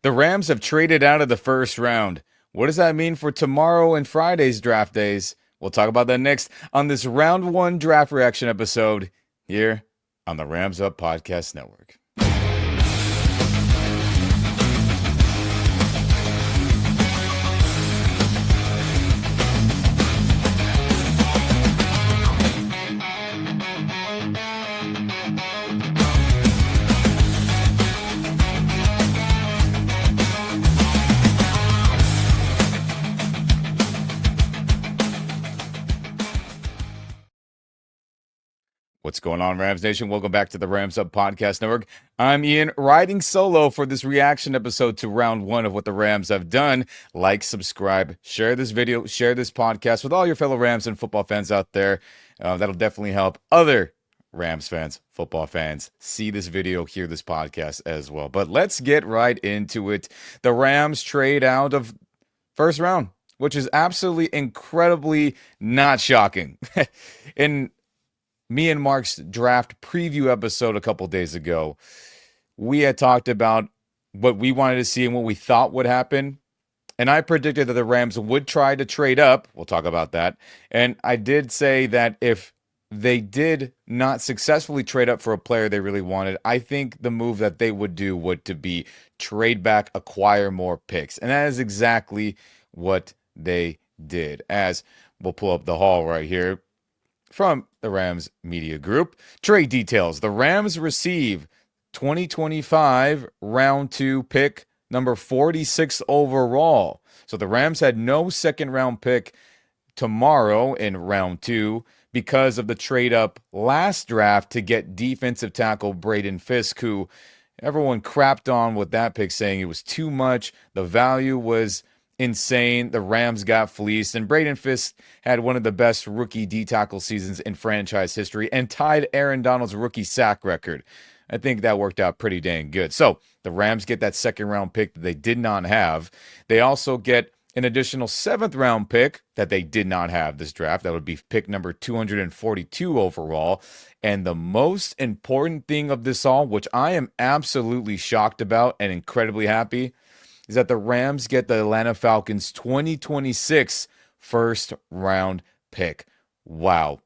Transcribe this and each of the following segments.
The Rams have traded out of the first round. What does that mean for tomorrow and Friday's draft days? We'll talk about that next on this round one draft reaction episode here on the Rams Up Podcast Network. What's going on, Rams Nation? Welcome back to the Rams Up Podcast Network. I'm Ian, riding solo for this reaction episode to round one of what the Rams have done. Like, subscribe, share this video, share this podcast with all your fellow Rams and football fans out there. That'll definitely help other Rams fans, football fans, see this video, hear this podcast as well. But let's get right into it. The Rams trade out of first round, which is absolutely incredibly not shocking. In me and Mark's draft preview episode a couple days ago, we had talked about what we wanted to see and what we thought would happen. And I predicted that the Rams would try to trade up. We'll talk about that. And I did say that if they did not successfully trade up for a player they really wanted, I think the move that they would do would to be trade back, acquire more picks. And that is exactly what they did. As we'll pull up the haul right here from the Rams Media Group. Trade details. The Rams receive 2025 round 2 pick number 46 overall. So the Rams had no second round pick tomorrow in round 2 because of the trade up last draft to get defensive tackle Braden Fisk, who everyone crapped on with that pick, saying it was too much. The value was insane. The Rams got fleeced, and Braden Fisk had one of the best rookie D-tackle seasons in franchise history and tied Aaron Donald's rookie sack record. I think that worked out pretty dang good. So the Rams get that second round pick that they did not have. They also get an additional 7th round pick that they did not have this draft. That would be pick number 242 overall. And the most important thing of this all, which I am absolutely shocked about and incredibly happy, is that the Rams get the Atlanta Falcons 2026 first round pick. Wow.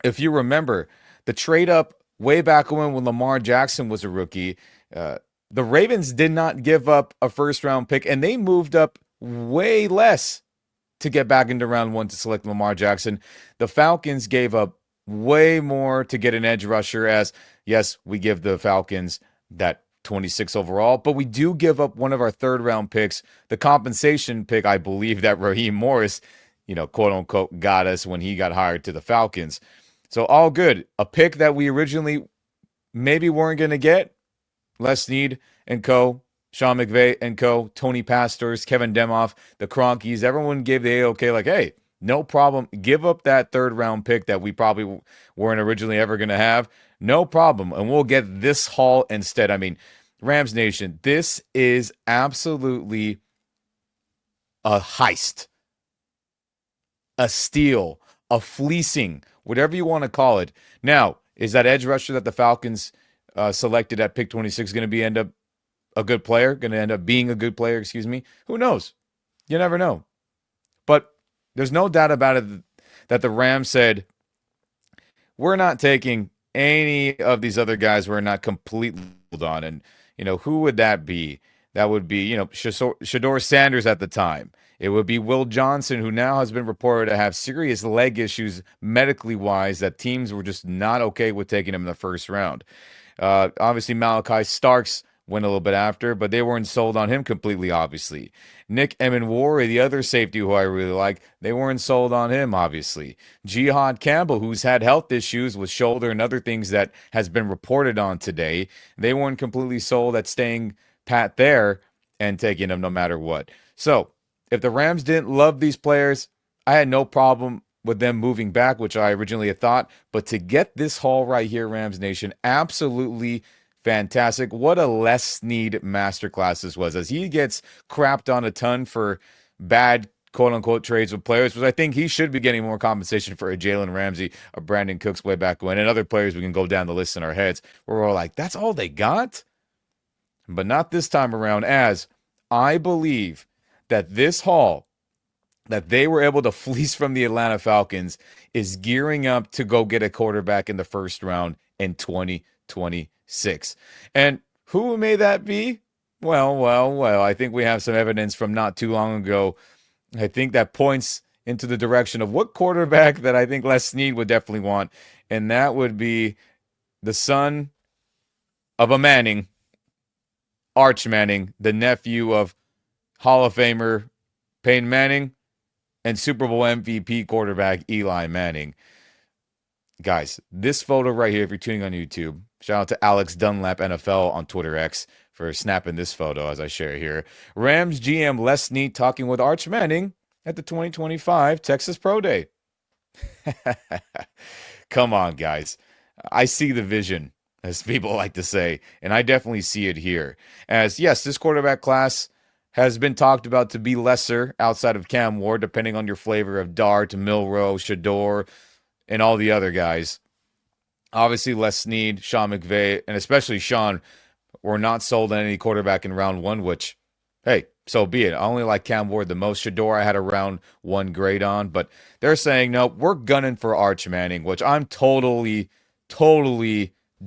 If you remember, the trade up way back when Lamar Jackson was a rookie, the Ravens did not give up a first round pick, and they moved up way less to get back into round 1 to select Lamar Jackson. The Falcons gave up way more to get an edge rusher, as yes, we give the Falcons that 26 overall, but we do give up one of our 3rd round picks, the compensation pick, I believe, that Raheem Morris, quote unquote, got us when he got hired to the Falcons. So all good. A pick that we originally maybe weren't going to get. Les Snead and co., Sean McVay and co., Tony Pastors, Kevin Demoff, the Cronkies, everyone gave the A-OK, like, hey, no problem. Give up that 3rd round pick that we probably weren't originally ever going to have. No problem. And we'll get this haul instead. I mean, Rams Nation, this is absolutely a heist, a steal, a fleecing, whatever you want to call it. Now, is that edge rusher that the Falcons selected at pick 26 going to end up a good player? Going to end up being a good player, excuse me? Who knows? You never know. But there's no doubt about it that the Rams said, we're not taking any of these other guys we're not completely on. And, who would that be? That would be, Shador Sanders at the time. It would be Will Johnson, who now has been reported to have serious leg issues medically wise, that teams were just not okay with taking him in the first round. Obviously, Malachi Starks went a little bit after, but they weren't sold on him completely, obviously. Nick Emenwari, the other safety who I really like, they weren't sold on him, obviously. Jihad Campbell, who's had health issues with shoulder and other things that has been reported on today, they weren't completely sold at staying pat there and taking him no matter what. So, if the Rams didn't love these players, I had no problem with them moving back, which I originally had thought. But to get this haul right here, Rams Nation, absolutely fantastic. What a Les Snead masterclass this was, as he gets crapped on a ton for bad quote-unquote trades with players, which I think he should be getting more compensation for a Jalen Ramsey, a Brandon Cooks way back when, and other players we can go down the list in our heads, where we're all like, that's all they got? but not this time around, as I believe that this haul that they were able to fleece from the Atlanta Falcons is gearing up to go get a quarterback in the first round in 2026. And who may that be? Well, I think we have some evidence from not too long ago. I think that points into the direction of what quarterback that I think Les Snead would definitely want, and that would be the son of a Manning, Arch Manning, the nephew of Hall of Famer Peyton Manning and Super Bowl MVP quarterback Eli Manning. Guys, this photo right here, if you're tuning on YouTube, shout out to Alex Dunlap NFL on Twitter X for snapping this photo as I share here. Rams GM Les Snead talking with Arch Manning at the 2025 Texas Pro Day. Come on, guys. I see the vision, as people like to say, and I definitely see it here. As, yes, this quarterback class has been talked about to be lesser outside of Cam Ward, depending on your flavor of Dart, Milroe, Shador, and all the other guys. Obviously, Les Snead, Sean McVay, and especially Sean were not sold on any quarterback in round one, which, hey, so be it. I only like Cam Ward the most. Shador, I had a round one grade on, but they're saying, no, we're gunning for Arch Manning, which I'm totally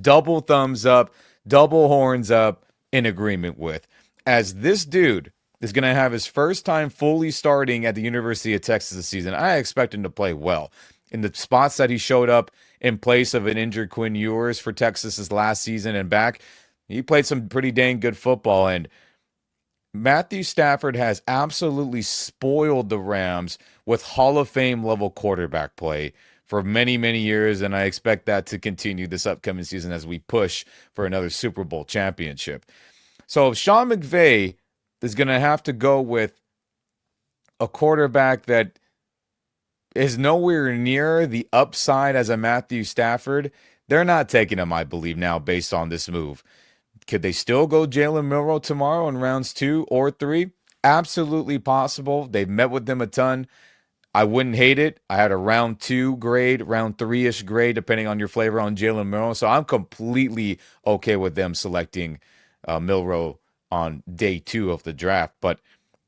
double thumbs up, double horns up in agreement with. As this dude is going to have his first time fully starting at the University of Texas this season, I expect him to play well. In the spots that he showed up in place of an injured Quinn Ewers for Texas's last season and back, he played some pretty dang good football. And Matthew Stafford has absolutely spoiled the Rams with Hall of Fame level quarterback play for many, many years, and I expect that to continue this upcoming season as we push for another Super Bowl championship. So if Sean McVay is going to have to go with a quarterback that is nowhere near the upside as a Matthew Stafford, they're not taking him, I believe, now based on this move. Could they still go Jalen Milroe tomorrow in rounds 2 or 3? Absolutely possible. They've met with them a ton. I wouldn't hate it. I had a round 2 grade, round 3-ish grade, depending on your flavor on Jalen Milroe. So I'm completely okay with them selecting Milroe on day 2 of the draft. But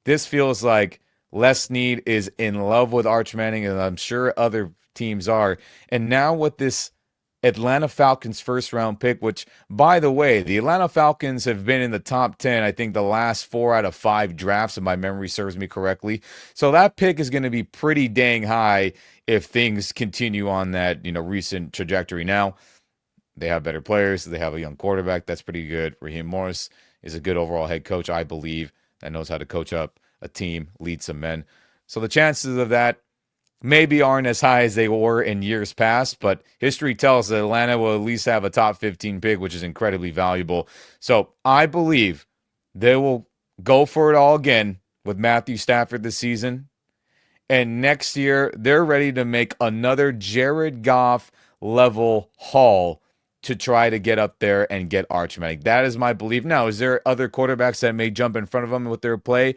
this feels like Les Snead is in love with Arch Manning, and I'm sure other teams are. And now with this Atlanta Falcons first round pick, which, by the way, the Atlanta Falcons have been in the top 10, I think, the last 4 out of 5 drafts, if my memory serves me correctly. So that pick is going to be pretty dang high if things continue on that, recent trajectory. Now, they have better players. They have a young quarterback. That's pretty good. Raheem Morris is a good overall head coach, I believe, that knows how to coach up a team, lead some men. So the chances of that maybe aren't as high as they were in years past, but history tells that Atlanta will at least have a top 15 pick, which is incredibly valuable. So I believe they will go for it all again with Matthew Stafford this season. And next year, they're ready to make another Jared Goff level haul to try to get up there and get Arch Manning. That is my belief. Now, is there other quarterbacks that may jump in front of them with their play?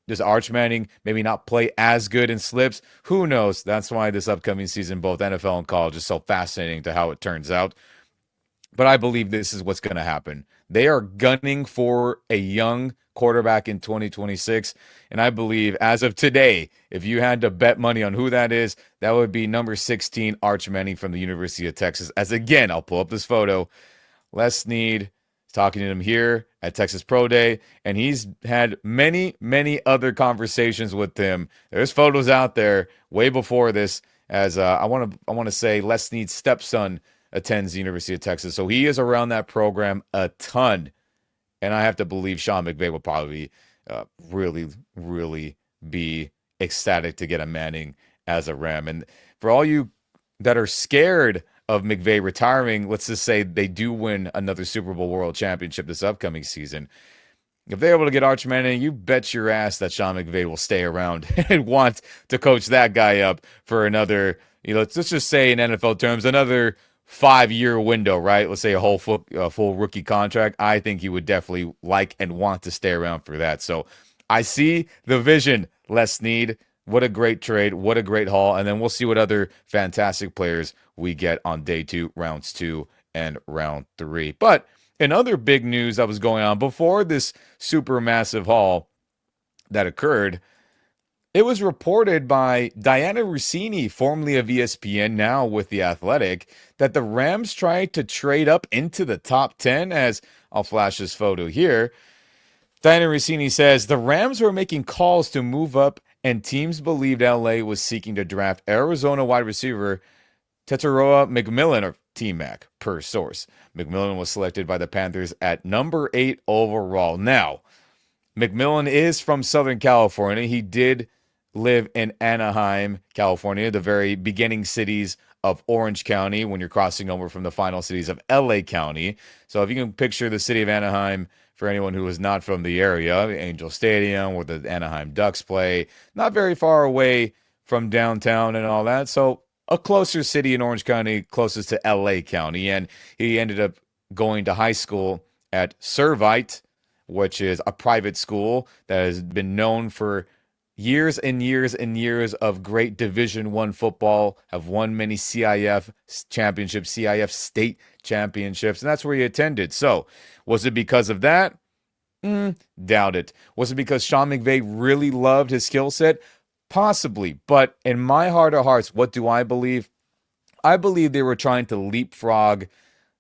Does Arch Manning maybe not play as good in slips? Who knows? That's why this upcoming season, both NFL and college, is so fascinating to how it turns out. But I believe this is what's going to happen. They are gunning for a young quarterback in 2026. And I believe as of today, if you had to bet money on who that is, that would be number 16, Arch Manning from the University of Texas. As again, I'll pull up this photo. Les Snead talking to him here at Texas Pro Day, and he's had many, many other conversations with him. There's photos out there way before this, as I want to say Les Snead's stepson attends the University of Texas, so he is around that program a ton, and I have to believe Sean McVay will probably really be ecstatic to get a Manning as a Ram. And for all you that are scared of McVay retiring, let's just say they do win another Super Bowl world championship this upcoming season. If they're able to get Arch Manning, you bet your ass that Sean McVay will stay around and want to coach that guy up for another, let's just say in NFL terms, another 5-year window, right? Let's say a full rookie contract. I think he would definitely like and want to stay around for that. So I see the vision, Les Snead. What a great trade. What a great haul. And then we'll see what other fantastic players we get on day 2, rounds 2, and round 3. But in other big news that was going on before this super massive haul that occurred, it was reported by Diana Rossini, formerly of ESPN, now with The Athletic, that the Rams tried to trade up into the top 10, as I'll flash this photo here. Diana Rossini says the Rams were making calls to move up, and teams believed LA was seeking to draft Arizona wide receiver Tetaroa McMillan, or T-Mac, per source. McMillan was selected by the Panthers at number 8 overall. Now, McMillan is from Southern California. He did live in Anaheim, California, the very beginning cities of Orange County when you're crossing over from the final cities of LA County. So if you can picture the city of Anaheim, for anyone who is not from the area, Angel Stadium, where the Anaheim Ducks play, not very far away from downtown and all that. So a closer city in Orange County, closest to LA County. And he ended up going to high school at Servite, which is a private school that has been known for years and years and years of great Division I football, have won many CIF championships, CIF state championships, and that's where he attended. So, was it because of that? Doubt it. Was it because Sean McVay really loved his skill set? Possibly. But in my heart of hearts, what do I believe? I believe they were trying to leapfrog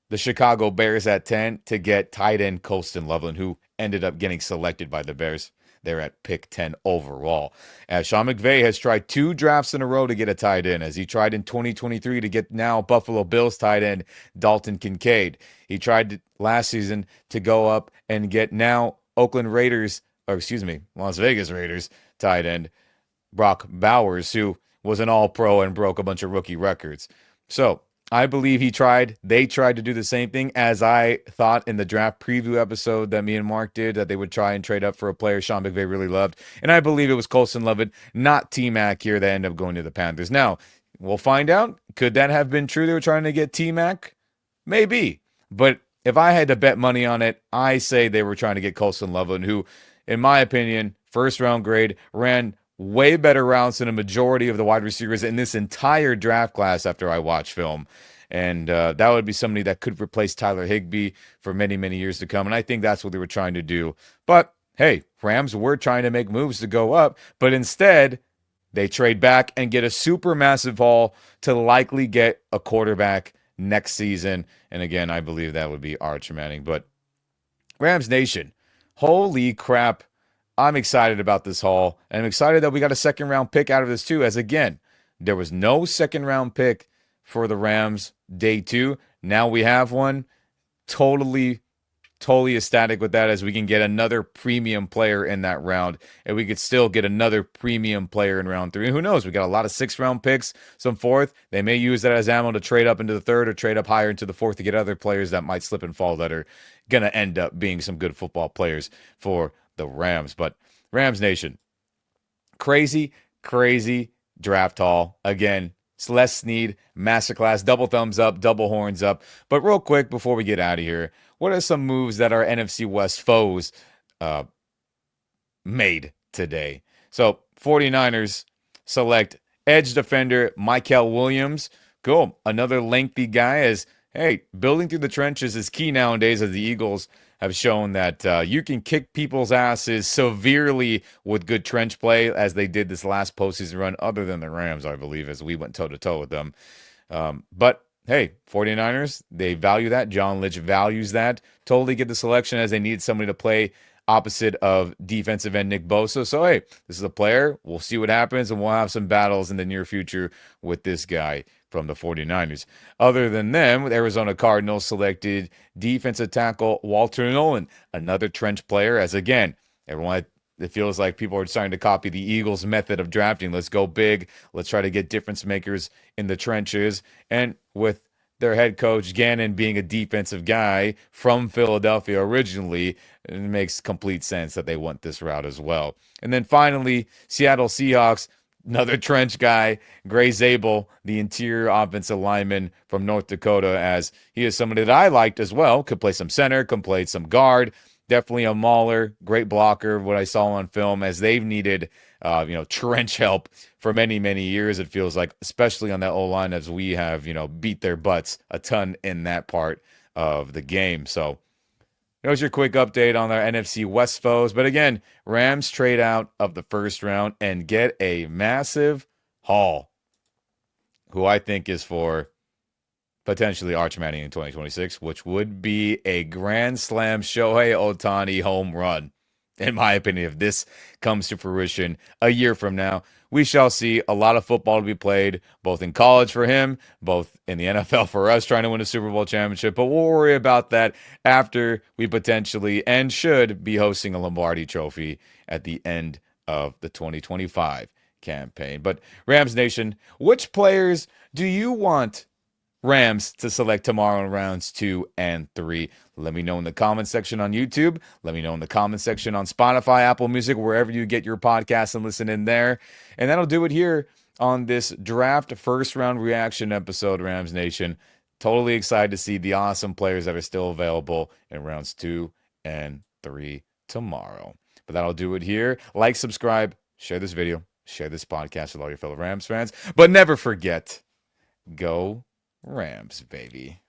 the Chicago Bears at 10 to get tight end Colston Loveland, who ended up getting selected by the Bears. They're at pick 10 overall. As Sean McVay has tried 2 drafts in a row to get a tight end, as he tried in 2023 to get now Buffalo Bills tight end Dalton Kincaid. He tried last season to go up and get now Las Vegas Raiders tight end Brock Bowers, who was an all-pro and broke a bunch of rookie records. So I believe they tried to do the same thing as I thought in the draft preview episode that me and Mark did, that they would try and trade up for a player Sean McVay really loved. And I believe it was Colston Loveland, not T-Mac here, that ended up going to the Panthers. Now, we'll find out. Could that have been true? They were trying to get T-Mac? Maybe. But if I had to bet money on it, I say they were trying to get Colston Loveland, who, in my opinion, first-round grade, ran way better routes than a majority of the wide receivers in this entire draft class after I watched film. And that would be somebody that could replace Tyler Higbee for many, many years to come. And I think that's what they were trying to do. But, hey, Rams were trying to make moves to go up. But instead, they trade back and get a super massive haul to likely get a quarterback next season. And again, I believe that would be Arch Manning. But Rams Nation, holy crap. I'm excited about this haul, and I'm excited that we got a second-round pick out of this too, as again, there was no second-round pick for the Rams day 2. Now we have one. Totally ecstatic with that, as we can get another premium player in that round, and we could still get another premium player in round 3. Who knows? We got a lot of 6th-round picks, some 4th. They may use that as ammo to trade up into the 3rd or trade up higher into the 4th to get other players that might slip and fall that are going to end up being some good football players for the Rams. But Rams Nation, crazy draft haul. Again, Les Snead, masterclass, double thumbs up, double horns up. But real quick, before we get out of here, what are some moves that our NFC West foes made today? So 49ers select edge defender Mykel Williams. Cool. Another lengthy guy. As, hey, building through the trenches is key nowadays, as the Eagles have shown that you can kick people's asses severely with good trench play, as they did this last postseason run, other than the Rams, I believe, as we went toe-to-toe with them. But, hey, 49ers, they value that. John Lynch values that. Totally get the selection, as they need somebody to play opposite of defensive end Nick Bosa. So, hey, this is a player. We'll see what happens, and we'll have some battles in the near future with this guy from the 49ers. Other than them, the Arizona Cardinals selected defensive tackle Walter Nolan, another trench player, as again, everyone, it feels like people are starting to copy the Eagles' method of drafting. Let's go big. Let's try to get difference makers in the trenches. And with their head coach, Gannon, being a defensive guy from Philadelphia originally, it makes complete sense that they want this route as well. And then finally, Seattle Seahawks, another trench guy, Gray Zabel, the interior offensive lineman from North Dakota, as he is somebody that I liked as well. Could play some center, could play some guard. Definitely a mauler, great blocker, what I saw on film, as they've needed trench help for many, many years, it feels like, especially on that O-line, as we have, beat their butts a ton in that part of the game. So There's your quick update on our NFC West foes. But again, Rams trade out of the first round and get a massive haul, who I think is for potentially Arch Manning in 2026, which would be a Grand Slam Shohei Ohtani home run. In my opinion, if this comes to fruition a year from now, we shall see a lot of football to be played, both in college for him, both in the NFL for us trying to win a Super Bowl championship. But we'll worry about that after we potentially and should be hosting a Lombardi Trophy at the end of the 2025 campaign. But Rams Nation, which players do you want Rams to select tomorrow in rounds 2 and 3? Let me know in the comment section on YouTube. Let me know in the comment section on Spotify, Apple Music, wherever you get your podcasts, and listen in there. And that'll do it here on this draft first round reaction episode, Rams Nation. Totally excited to see the awesome players that are still available in rounds 2 and 3 tomorrow. But that'll do it here. Like, subscribe, share this video, share this podcast with all your fellow Rams fans. But never forget, go Rams, baby.